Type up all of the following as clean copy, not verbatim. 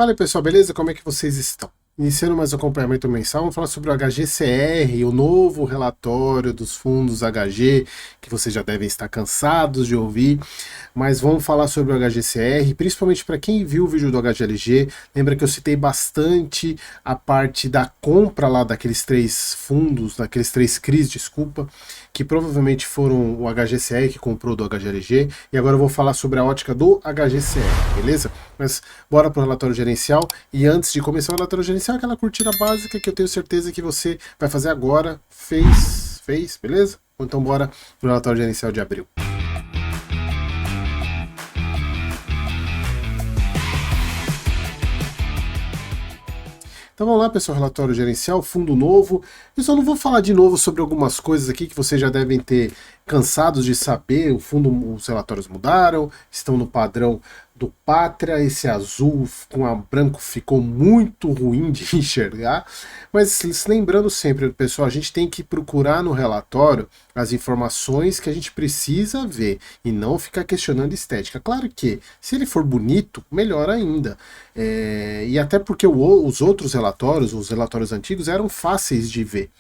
Fala aí, pessoal, beleza? Como é que vocês estão? Iniciando mais um acompanhamento mensal, vamos falar sobre o HGCR, o novo relatório dos fundos HG, que vocês já devem estar cansados de ouvir, mas vamos falar sobre o HGCR, principalmente para quem viu o vídeo do HGLG. Lembra que eu citei bastante a parte da compra lá daqueles três fundos, daqueles três CRIs, desculpa, que provavelmente foram o HGCR que comprou do HGLG, e agora eu vou falar sobre a ótica do HGCR, beleza? Mas bora para o relatório gerencial, e antes de começar o relatório gerencial, aquela curtida básica que eu tenho certeza que você vai fazer agora. Fez, beleza? Então bora pro relatório gerencial de abril. Então vamos lá, pessoal, relatório gerencial, fundo novo. Eu só não vou falar de novo sobre algumas coisas aqui que vocês já devem ter cansados de saber. O fundo, os relatórios mudaram, estão no padrão do Pátria. Esse azul com a branco ficou muito ruim de enxergar. Mas lembrando sempre, pessoal, a gente tem que procurar no relatório as informações que a gente precisa ver e não ficar questionando estética. Claro que, se ele for bonito, melhor ainda. E até porque os outros relatórios, os relatórios antigos, eram fáceis de ver.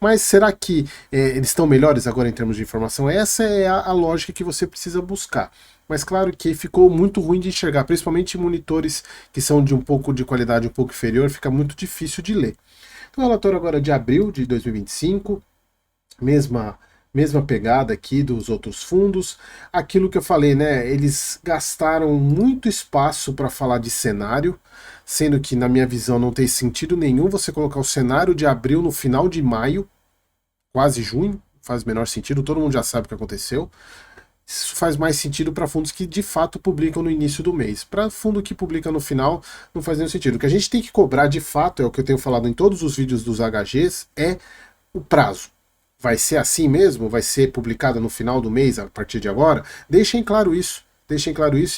Mas será que eles estão melhores agora em termos de informação? Essa é a lógica que você precisa buscar. Mas claro que ficou muito ruim de enxergar, principalmente em monitores que são de um pouco de qualidade um pouco inferior, fica muito difícil de ler. Então o relatório agora de abril de 2025, mesma pegada aqui dos outros fundos. Aquilo que eu falei, né? Eles gastaram muito espaço para falar de cenário, sendo que, na minha visão, não tem sentido nenhum você colocar o cenário de abril no final de maio, quase junho, faz o menor sentido, todo mundo já sabe o que aconteceu. Isso faz mais sentido para fundos que de fato publicam no início do mês. Para fundo que publica no final, não faz nenhum sentido. O que a gente tem que cobrar de fato, é o que eu tenho falado em todos os vídeos dos HGs, é o prazo. Vai ser assim mesmo? Vai ser publicado no final do mês, a partir de agora? Deixem claro isso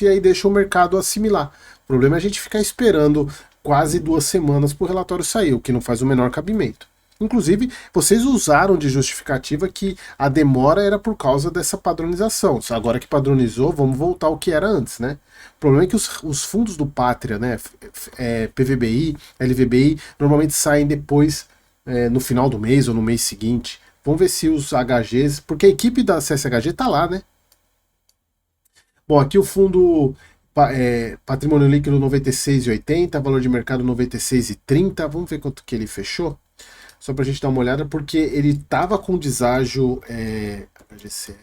e aí deixa o mercado assimilar. O problema é a gente ficar esperando quase 2 semanas para o relatório sair, o que não faz o menor cabimento. Inclusive, vocês usaram de justificativa que a demora era por causa dessa padronização. Agora que padronizou, vamos voltar ao que era antes, né? O problema é que os fundos do Pátria, né, PVBI, LVBI, normalmente saem depois, no final do mês ou no mês seguinte. Vamos ver se os HGs, porque a equipe da CSHG está lá, né? Bom, aqui o fundo patrimônio líquido 96,80, valor de mercado 96,30. Vamos ver quanto que ele fechou? Só para a gente dar uma olhada, porque ele estava com deságio HGCR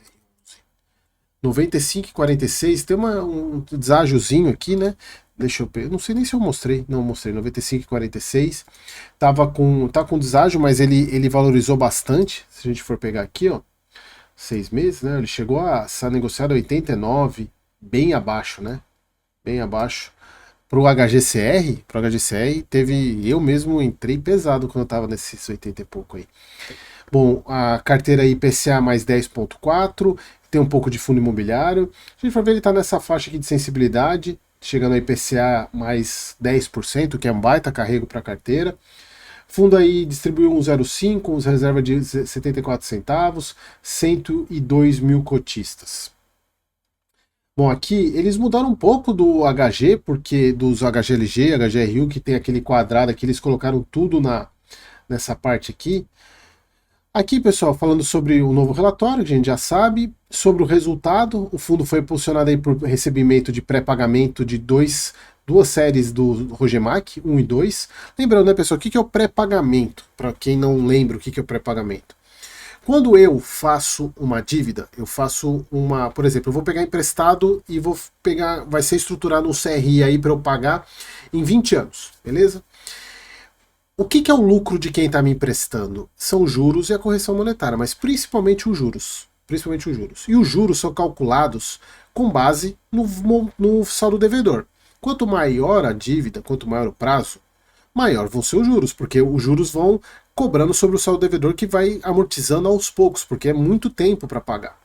95,46, tem um deságiozinho aqui, né? Deixa eu ver, não sei nem se eu mostrei, não mostrei, 95,46, tá com deságio, mas ele valorizou bastante, se a gente for pegar aqui, ó, 6 meses, né? Ele chegou a ser negociado a 89, bem abaixo, né? Bem abaixo. Pro HGCR, eu mesmo entrei pesado quando eu tava nesses 80 e pouco aí. Bom, a carteira IPCA mais 10,4, tem um pouco de fundo imobiliário. Se a gente for ver, ele está nessa faixa aqui de sensibilidade, chegando a IPCA mais 10%, que é um baita carrego para a carteira. Fundo aí distribuiu 1,05, uns reserva de 74 centavos, 102 mil cotistas. Bom, aqui eles mudaram um pouco do HG, porque dos HGLG, HGRU, que tem aquele quadrado aqui, eles colocaram tudo nessa parte aqui. Aqui, pessoal, falando sobre o novo relatório, que a gente já sabe, sobre o resultado, o fundo foi impulsionado aí por recebimento de pré-pagamento de duas séries do Rogemac, 1 e 2. Lembrando, né, pessoal, o que é o pré-pagamento? Para quem não lembra o que é o pré-pagamento. Quando eu faço uma dívida, por exemplo, eu vou pegar emprestado e vai ser estruturado um CRI aí para eu pagar em 20 anos, beleza? O que é o lucro de quem está me emprestando? São os juros e a correção monetária, mas principalmente os juros. E os juros são calculados com base no saldo devedor. Quanto maior a dívida, quanto maior o prazo, maior vão ser os juros, porque os juros vão cobrando sobre o saldo devedor, que vai amortizando aos poucos, porque é muito tempo para pagar.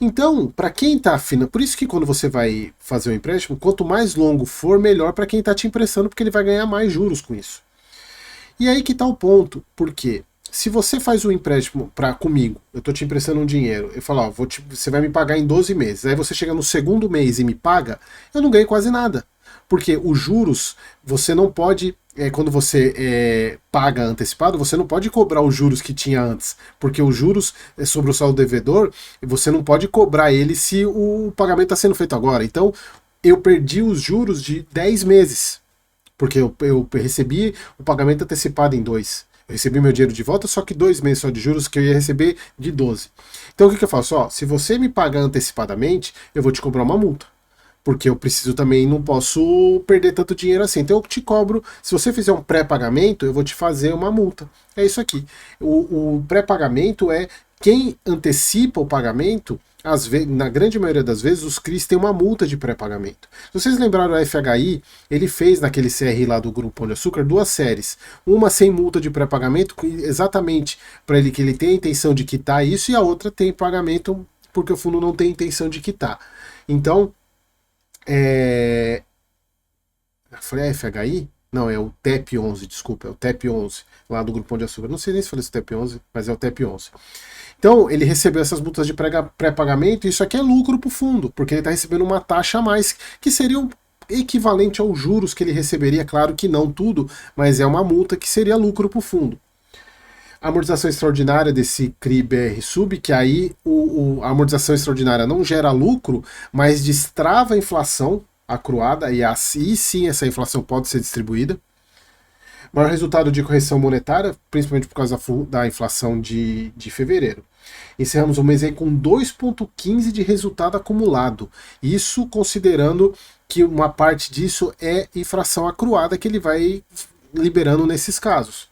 Então, para quem está afinando, por isso que quando você vai fazer um empréstimo, quanto mais longo for, melhor para quem está te emprestando, porque ele vai ganhar mais juros com isso. E aí que está o ponto, porque se você faz um empréstimo comigo, eu estou te emprestando um dinheiro, eu falo, ó, você vai me pagar em 12 meses, aí você chega no segundo mês e me paga, eu não ganho quase nada. Porque os juros, você não pode, quando você paga antecipado, você não pode cobrar os juros que tinha antes, porque os juros sobre o saldo devedor, você não pode cobrar ele se o pagamento está sendo feito agora. Então, eu perdi os juros de 10 meses, porque eu recebi o pagamento antecipado em 2. Eu recebi meu dinheiro de volta, só que 2 meses só de juros que eu ia receber de 12. Então o que eu faço? Ó, se você me pagar antecipadamente, eu vou te cobrar uma multa. Porque eu preciso também, não posso perder tanto dinheiro assim. Então eu te cobro, se você fizer um pré-pagamento, eu vou te fazer uma multa. É isso aqui. O pré-pagamento é quem antecipa o pagamento, na grande maioria das vezes, os CRIs têm uma multa de pré-pagamento. Se vocês lembraram o FHI, ele fez naquele CRI lá do Grupo Pão de Açúcar 2 séries. Uma sem multa de pré-pagamento, exatamente para ele que ele tem a intenção de quitar isso, e a outra tem pagamento porque o fundo não tem intenção de quitar. Então, falei FHI? Não, é o TEP11, desculpa, é o TEP11, lá do Grupo Pão de Açúcar. Não sei nem se falei esse TEP11, mas é o TEP11. Então, ele recebeu essas multas de pré-pagamento, e isso aqui é lucro para o fundo, porque ele está recebendo uma taxa a mais, que seria um equivalente aos juros que ele receberia, claro que não tudo, mas é uma multa que seria lucro para o fundo. A amortização extraordinária desse CRI-BR Sub, que aí a amortização extraordinária não gera lucro, mas destrava a inflação acruada, e assim sim essa inflação pode ser distribuída. Maior resultado de correção monetária, principalmente por causa da inflação de fevereiro. Encerramos o mês aí com 2,15 de resultado acumulado. Isso considerando que uma parte disso é inflação acruada que ele vai liberando nesses casos.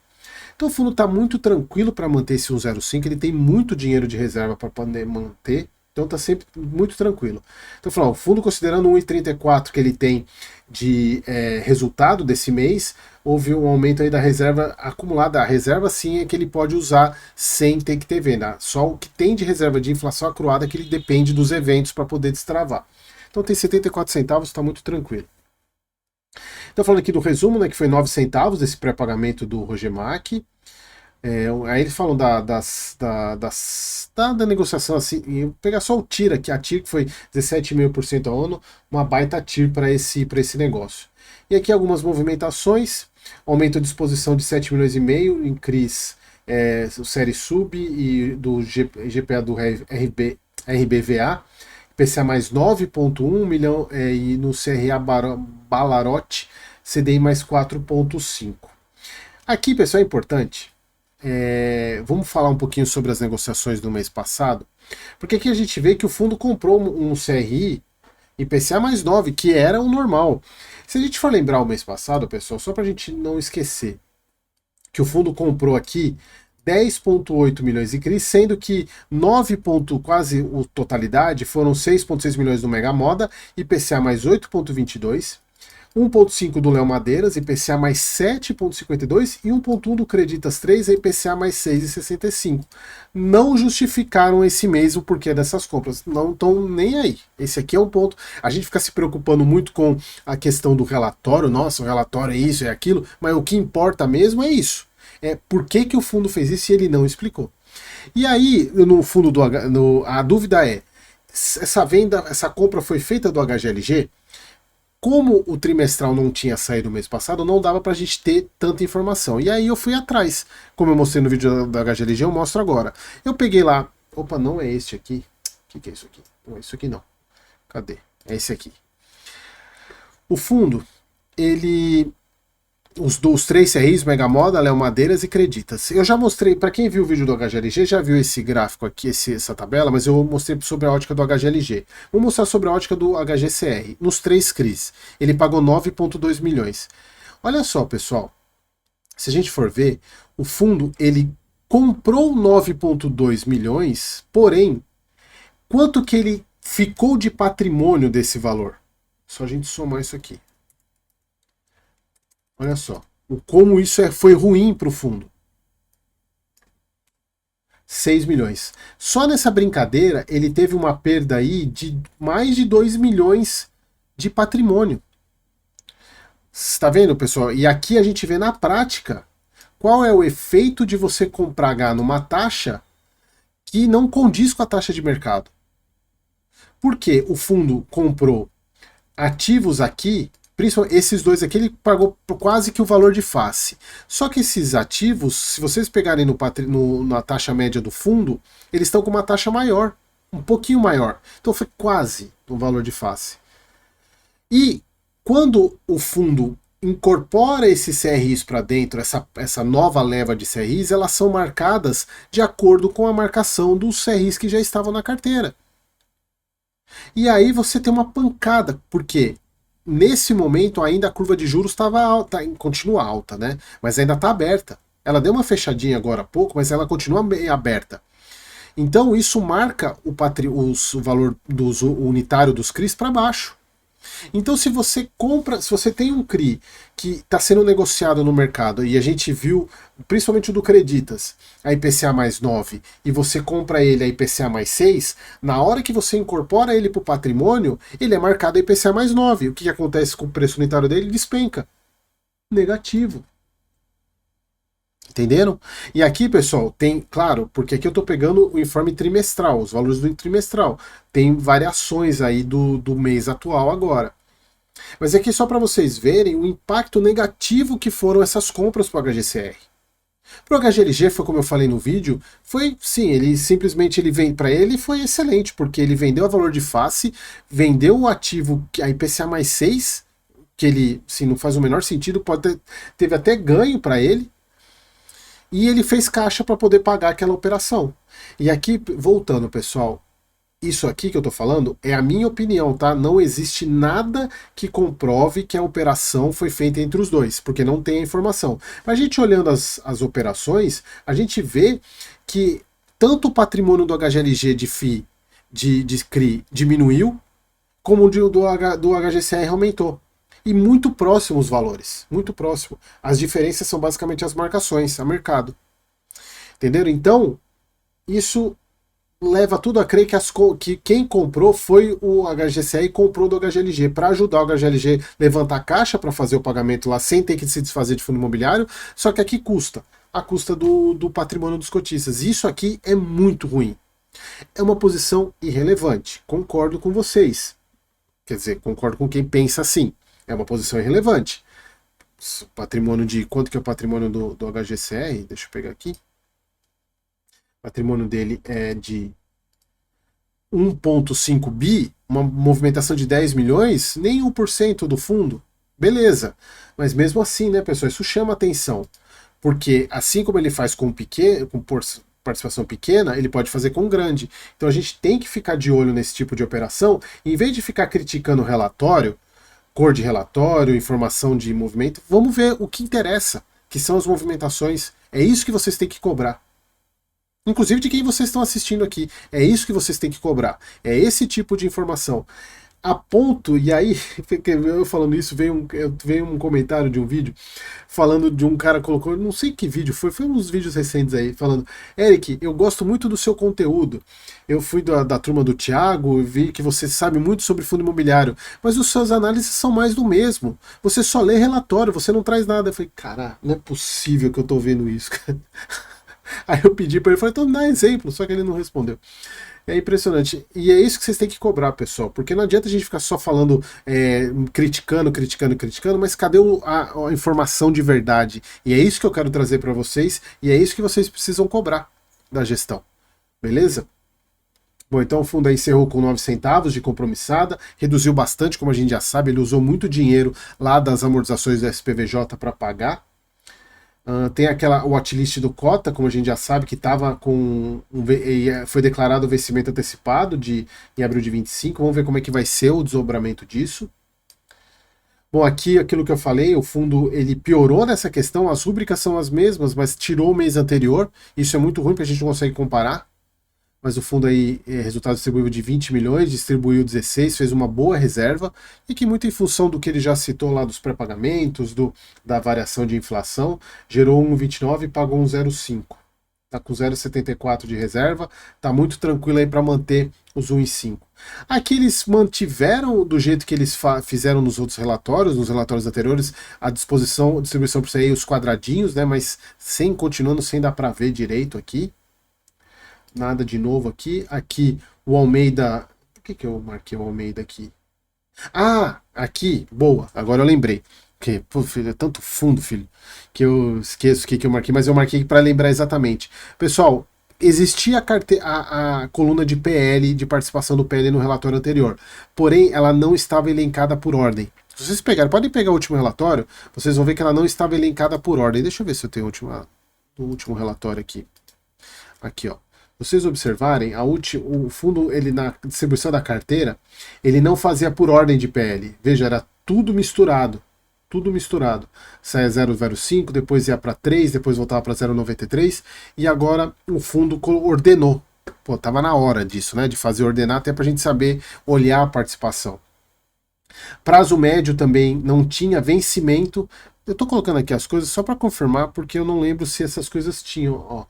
Então o fundo está muito tranquilo para manter esse 1,05, ele tem muito dinheiro de reserva para poder manter, então está sempre muito tranquilo. Então falando, o fundo considerando 1,34 que ele tem de resultado desse mês, houve um aumento aí da reserva acumulada. A reserva sim é que ele pode usar sem ter que ter venda, só o que tem de reserva de inflação acruada que ele depende dos eventos para poder destravar. Então tem 74 centavos, está muito tranquilo. Então falando aqui do resumo, né, que foi 9 centavos desse pré-pagamento do Rogemac. Aí eles falam da negociação assim, e eu vou pegar só o TIR aqui, a TIR que foi 17,5% ao ano, uma baita TIR para esse negócio. E aqui algumas movimentações, aumento de exposição de 7 milhões e meio em CRIs, o série Sub e do GPA do RBVA, IPCA mais 9,1 milhão e no CRA Balarote CDI mais 4,5. Aqui, pessoal, é importante. Vamos falar um pouquinho sobre as negociações do mês passado, porque aqui a gente vê que o fundo comprou um CRI IPCA mais 9, que era o normal. Se a gente for lembrar o mês passado, pessoal, só para a gente não esquecer, que o fundo comprou aqui 10,8 milhões de CRIs, sendo que 9, quase a totalidade foram 6,6 milhões do Mega Moda, IPCA mais 8,22, 1,5 do Léo Madeiras, IPCA mais 7,52 e 1,1 do Creditas 3, IPCA mais 6,65. Não justificaram esse mês o porquê dessas compras, não estão nem aí. Esse aqui é um ponto, a gente fica se preocupando muito com a questão do relatório, nossa, o relatório é isso, é aquilo, mas o que importa mesmo é isso. Por que o fundo fez isso e ele não explicou. E aí, no fundo, a dúvida é, essa compra foi feita do HGLG? Como o trimestral não tinha saído no mês passado, não dava para a gente ter tanta informação. E aí eu fui atrás. Como eu mostrei no vídeo da HGLG, eu mostro agora. Eu peguei lá... Opa, não é este aqui. O que é isso aqui? Não é isso aqui não. Cadê? É esse aqui. O fundo, ele... Os 3 CRIs, Mega Moda, Léo Madeiras e Creditas. Eu já mostrei, para quem viu o vídeo do HGLG, já viu esse gráfico aqui, essa tabela, mas eu mostrei sobre a ótica do HGLG. Vou mostrar sobre a ótica do HGCR. Nos 3 CRIs, ele pagou 9,2 milhões. Olha só, pessoal, se a gente for ver, o fundo, ele comprou 9,2 milhões, porém, quanto que ele ficou de patrimônio desse valor? Só a gente somar isso aqui. Olha só, como isso foi ruim para o fundo. 6 milhões. Só nessa brincadeira, ele teve uma perda aí de mais de 2 milhões de patrimônio. Está vendo, pessoal? E aqui a gente vê na prática qual é o efeito de você comprar H numa taxa que não condiz com a taxa de mercado. Porque o fundo comprou ativos aqui Principalmente esses dois aqui, ele pagou quase que o valor de face. Só que esses ativos, se vocês pegarem na taxa média do fundo, eles estão com uma taxa maior, um pouquinho maior. Então foi quase o valor de face. E quando o fundo incorpora esses CRIs para dentro, essa nova leva de CRIs, elas são marcadas de acordo com a marcação dos CRIs que já estavam na carteira. E aí você tem uma pancada, porque nesse momento ainda a curva de juros estava alta, continua alta, né? Mas ainda está aberta. Ela deu uma fechadinha agora há pouco, mas ela continua bem aberta. Então isso marca o valor unitário dos CRIs para baixo. Então se você compra, se você tem um CRI que está sendo negociado no mercado, e a gente viu, principalmente o do Creditas, a IPCA mais 9, e você compra ele a IPCA mais 6, na hora que você incorpora ele para o patrimônio, ele é marcado a IPCA mais 9. O que acontece com o preço unitário dele? Despenca. Negativo. Entenderam? E aqui, pessoal, tem, claro, porque aqui eu estou pegando o informe trimestral, os valores do trimestral. Tem variações aí do mês atual agora. Mas aqui só para vocês verem o impacto negativo que foram essas compras para o HGCR. Para o HGLG, foi como eu falei no vídeo, foi sim, ele simplesmente ele vem para ele foi excelente, porque ele vendeu a valor de face, vendeu o ativo a IPCA mais 6, que ele, sim, não faz o menor sentido, teve até ganho para ele, e ele fez caixa para poder pagar aquela operação. E aqui, voltando, pessoal, isso aqui que eu tô falando é a minha opinião, tá? Não existe nada que comprove que a operação foi feita entre os dois, porque não tem a informação. Mas a gente olhando as operações, a gente vê que tanto o patrimônio do HGLG de FI, de CRI, diminuiu, como o do HGCR aumentou. E muito próximo os valores, muito próximo. As diferenças são basicamente as marcações a mercado. Entenderam? Então, isso leva tudo a crer que quem comprou foi o HGCR e comprou do HGLG, para ajudar o HGLG levantar caixa para fazer o pagamento lá sem ter que se desfazer de fundo imobiliário, só que aqui custa, a custa do patrimônio dos cotistas. Isso aqui é muito ruim. É uma posição irrelevante, concordo com vocês. Quer dizer, concordo com quem pensa assim. É uma posição irrelevante. Patrimônio de... Quanto que é o patrimônio do HGCR? Deixa eu pegar aqui. O patrimônio dele é de 1,5 bi, uma movimentação de 10 milhões, nem 1% do fundo. Beleza. Mas mesmo assim, né, pessoal, isso chama atenção. Porque assim como ele faz com pequeno, com participação pequena, ele pode fazer com grande. Então a gente tem que ficar de olho nesse tipo de operação, em vez de ficar criticando o relatório, cor de relatório, informação de movimento, vamos ver o que interessa, que são as movimentações. É isso que vocês têm que cobrar. Inclusive de quem vocês estão assistindo aqui. É isso que vocês têm que cobrar. É esse tipo de informação. A ponto, e aí, eu falando isso, veio um comentário de um vídeo falando de um cara colocou, não sei que vídeo foi uns vídeos recentes aí, falando: Eric, eu gosto muito do seu conteúdo. Eu fui da turma do Thiago, vi que você sabe muito sobre fundo imobiliário, mas os seus análises são mais do mesmo. Você só lê relatório, você não traz nada. Eu falei, cara, não é possível que eu tô vendo isso. Aí eu pedi para ele, falei, então dá exemplo, só que ele não respondeu. É impressionante. E é isso que vocês têm que cobrar, pessoal. Porque não adianta a gente ficar só falando, criticando, mas cadê a informação de verdade? E é isso que eu quero trazer para vocês, e é isso que vocês precisam cobrar da gestão. Beleza? Bom, então o fundo aí encerrou com 9 centavos de compromissada, reduziu bastante, como a gente já sabe, ele usou muito dinheiro lá das amortizações do SPVJ para pagar. Tem aquela watchlist do Cota, como a gente já sabe, que estava com foi declarado o vencimento antecipado em abril de 25. Vamos ver como é que vai ser o desdobramento disso. Bom, aqui aquilo que eu falei, o fundo ele piorou nessa questão, as rúbricas são as mesmas, mas tirou o mês anterior. Isso é muito ruim porque a gente não consegue comparar. Mas o fundo aí, resultado distribuído de 20 milhões, distribuiu 16, fez uma boa reserva, e que muito em função do que ele já citou lá dos pré-pagamentos, da variação de inflação, gerou 1,29 e pagou 1,05. Está com 0,74 de reserva, está muito tranquilo aí para manter os 1,5. Aqui eles mantiveram do jeito que eles fizeram nos outros relatórios, nos relatórios anteriores, a distribuição por aí, os quadradinhos, né, mas continuando sem dar para ver direito aqui. Nada de novo aqui. Aqui o Almeida. Por que eu marquei o Almeida aqui? Ah, aqui, boa, agora eu lembrei. Porque, pô, filho, é tanto fundo, filho, que eu esqueço o que, que eu marquei, mas eu marquei para lembrar exatamente. Pessoal, existia a coluna de PL, de participação do PL no relatório anterior, porém ela não estava elencada por ordem. Se vocês pegarem, podem pegar o último relatório, vocês vão ver que ela não estava elencada por ordem. Deixa eu ver se eu tenho o último relatório aqui. Aqui, ó. Vocês observarem, o fundo, ele na distribuição da carteira, ele não fazia por ordem de PL. Veja, era tudo misturado. Tudo misturado. Saia 0,05, depois ia para 3, depois voltava para 0,93 e agora o fundo ordenou. Pô, tava na hora disso, né? De fazer ordenar até para a gente saber olhar a participação. Prazo médio também não tinha vencimento. Eu estou colocando aqui as coisas só para confirmar, porque eu não lembro se essas coisas tinham. Ó.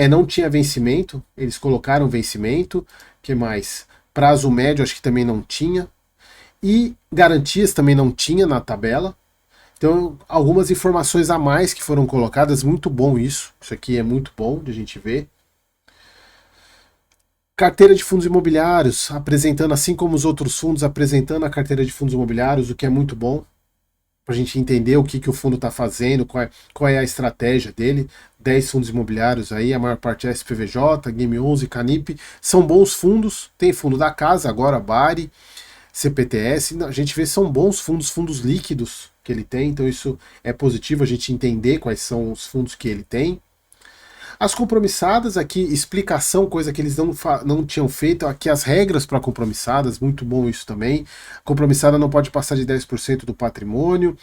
Não tinha vencimento, eles colocaram vencimento. Que mais? Prazo médio, acho que também não tinha. E garantias também não tinha na tabela. Então, algumas informações a mais que foram colocadas, muito bom isso. Isso aqui é muito bom de a gente ver. Carteira de fundos imobiliários, apresentando, assim como os outros fundos, apresentando a carteira de fundos imobiliários, o que é muito bom, para a gente entender o que, que o fundo está fazendo, qual é a estratégia dele. 10 fundos imobiliários aí, a maior parte é SPVJ, Game 11, Canip, são bons fundos, tem fundo da casa, agora Bari, CPTS, a gente vê são bons fundos, fundos líquidos que ele tem, então isso é positivo a gente entender quais são os fundos que ele tem. As compromissadas, aqui, explicação, coisa que eles não tinham feito, aqui as regras para compromissadas, muito bom isso também. A compromissada não pode passar de 10% do patrimônio.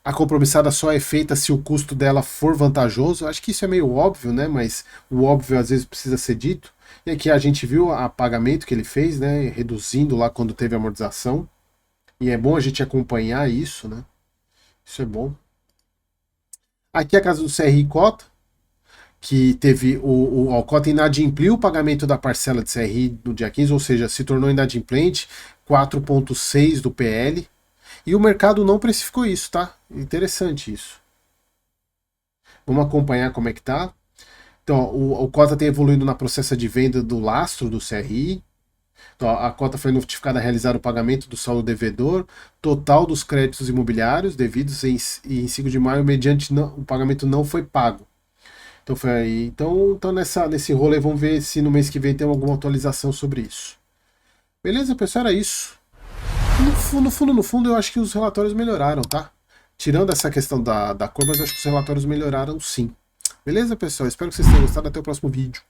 A compromissada só é feita se o custo dela for vantajoso. Acho que isso é meio óbvio, né? Mas o óbvio às vezes precisa ser dito. E aqui a gente viu o pagamento que ele fez, né? Reduzindo lá quando teve amortização. E é bom a gente acompanhar isso, né? Isso é bom. Aqui é a casa do CRI Cota, que teve o Alcota inadimpliu o pagamento da parcela de CRI no dia 15, ou seja, se tornou inadimplente, 4,6 do PL, e o mercado não precificou isso, tá? Interessante isso. Vamos acompanhar como é que tá. Então, o Cota tem evoluído na processa de venda do lastro do CRI. Então, a cota foi notificada a realizar o pagamento do saldo devedor total dos créditos imobiliários devidos em 5 de maio, mediante o pagamento não foi pago. Então foi aí. Então nesse rolê, vamos ver se no mês que vem tem alguma atualização sobre isso. Beleza, pessoal? Era isso. No fundo, eu acho que os relatórios melhoraram, tá? Tirando essa questão da cor, mas eu acho que os relatórios melhoraram sim. Beleza, pessoal? Espero que vocês tenham gostado. Até o próximo vídeo.